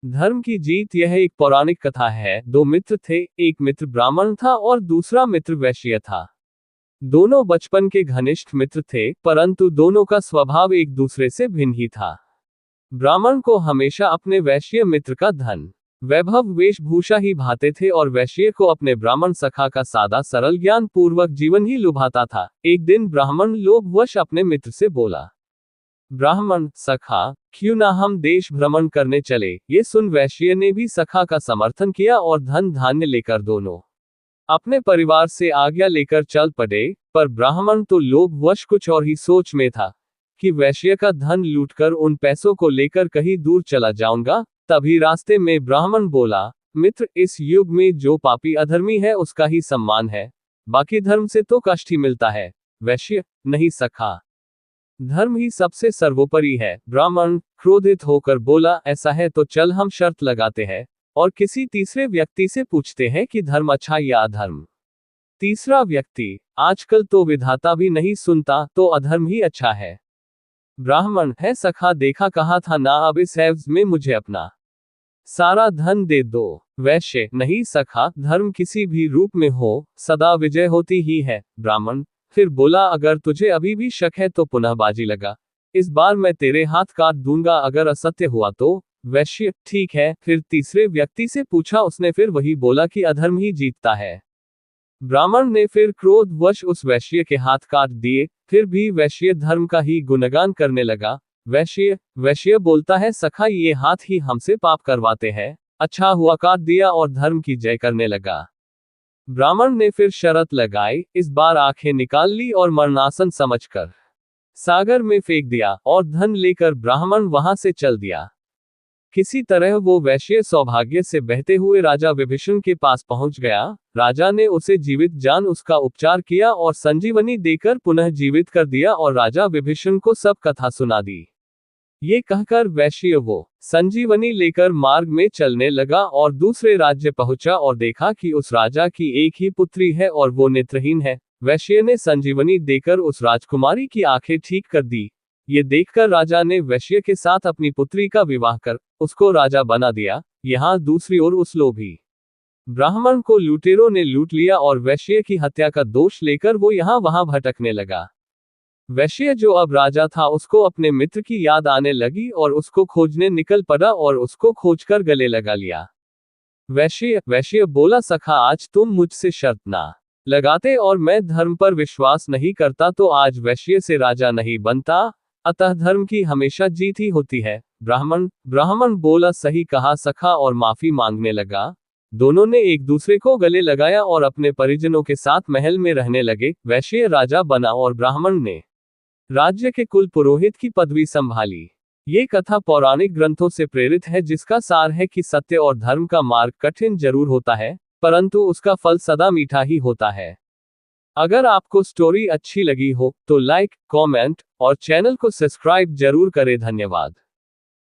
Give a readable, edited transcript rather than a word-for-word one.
धर्म की जीत। यह एक पौराणिक कथा है। दो मित्र थे, एक मित्र ब्राह्मण था और दूसरा मित्र वैश्य था। दोनों बचपन के घनिष्ठ मित्र थे, परंतु दोनों का स्वभाव एक दूसरे से भिन्न ही था। ब्राह्मण को हमेशा अपने वैश्य मित्र का धन, वैभव, वेशभूषा ही भाते थे और वैश्य को अपने ब्राह्मण सखा का सादा सरल ज्ञान पूर्वक जीवन ही लुभाता था। एक दिन ब्राह्मण लोभवश अपने मित्र से बोला, ब्राह्मण सखा, क्यों ना हम देश भ्रमण करने चले। ये सुन वैश्य ने भी सखा का समर्थन किया और धन धान्य लेकर दोनों अपने परिवार से आज्ञा लेकर चल पड़े। पर ब्राह्मण तो लोभवश कुछ और ही सोच में था कि वैश्य का धन लूटकर उन पैसों को लेकर कहीं दूर चला जाऊंगा। तभी रास्ते में ब्राह्मण बोला, मित्र, इस युग में जो पापी अधर्मी है उसका ही सम्मान है, बाकी धर्म से तो कष्ट ही मिलता है। वैश्य, नहीं सखा, धर्म ही सबसे सर्वोपरि है। ब्राह्मण क्रोधित होकर बोला, ऐसा है तो चल हम शर्त लगाते हैं और किसी तीसरे व्यक्ति से पूछते हैं कि धर्म अच्छा या अधर्म। तीसरा व्यक्ति, आजकल तो विधाता भी नहीं सुनता, तो अधर्म ही अच्छा है। ब्राह्मण, है सखा, देखा कहा था ना, अब इस एवज में मुझे अपना सारा धन दे दो। वैश्य, नहीं सखा, धर्म किसी भी रूप में हो सदा विजय होती ही है। ब्राह्मण फिर बोला, अगर तुझे अभी भी शक है तो पुनः बाजी लगा, इस बार मैं तेरे हाथ काट दूंगा अगर असत्य हुआ तो। वैश्य, ठीक है। फिर तीसरे व्यक्ति से पूछा, उसने फिर वही बोला कि अधर्म ही जीतता है। ब्राह्मण ने फिर क्रोधवश उस वैश्य के हाथ काट दिए। फिर भी वैश्य धर्म का ही गुणगान करने लगा। वैश्य बोलता है, सखा, ये हाथ ही हमसे पाप करवाते हैं, अच्छा हुआ काट दिया और धर्म की जय करने लगा। ब्राह्मण ने फिर शर्त लगाई, इस बार आंखें निकाल ली और मरणासन समझकर सागर में फेंक दिया और धन लेकर ब्राह्मण वहां से चल दिया। किसी तरह वो वैश्य सौभाग्य से बहते हुए राजा विभीषण के पास पहुंच गया। राजा ने उसे जीवित जान उसका उपचार किया और संजीवनी देकर पुनः जीवित कर दिया और राजा विभीषण को सब कथा सुना दी। ये कहकर वैश्य वो संजीवनी लेकर मार्ग में चलने लगा और दूसरे राज्य पहुंचा और देखा कि उस राजा की एक ही पुत्री है और वो नेत्रहीन है। वैश्य ने संजीवनी देकर उस राजकुमारी की आंखें ठीक कर दी। ये देखकर राजा ने वैश्य के साथ अपनी पुत्री का विवाह कर उसको राजा बना दिया। यहाँ दूसरी ओर उस लोभी ब्राह्मण को लुटेरों ने लूट लिया और वैश्य की हत्या का दोष लेकर वो यहाँ वहां भटकने लगा। वैश्य जो अब राजा था उसको अपने मित्र की याद आने लगी और उसको खोजने निकल पड़ा और उसको खोजकर गले लगा लिया। वैश्य बोला, सखा, आज तुम मुझसे शर्त ना लगाते और मैं धर्म पर विश्वास नहीं करता तो आज वैश्य से राजा नहीं बनता, अतः धर्म की हमेशा जीत ही होती है। ब्राह्मण बोला, सही कहा सखा, और माफी मांगने लगा। दोनों ने एक दूसरे को गले लगाया और अपने परिजनों के साथ महल में रहने लगे। वैश्य राजा बना और ब्राह्मण ने राज्य के कुल पुरोहित की पदवी संभाली। ये कथा पौराणिक ग्रंथों से प्रेरित है, जिसका सार है कि सत्य और धर्म का मार्ग कठिन जरूर होता है, परंतु उसका फल सदा मीठा ही होता है। अगर आपको स्टोरी अच्छी लगी हो तो लाइक, कमेंट और चैनल को सब्सक्राइब जरूर करें। धन्यवाद।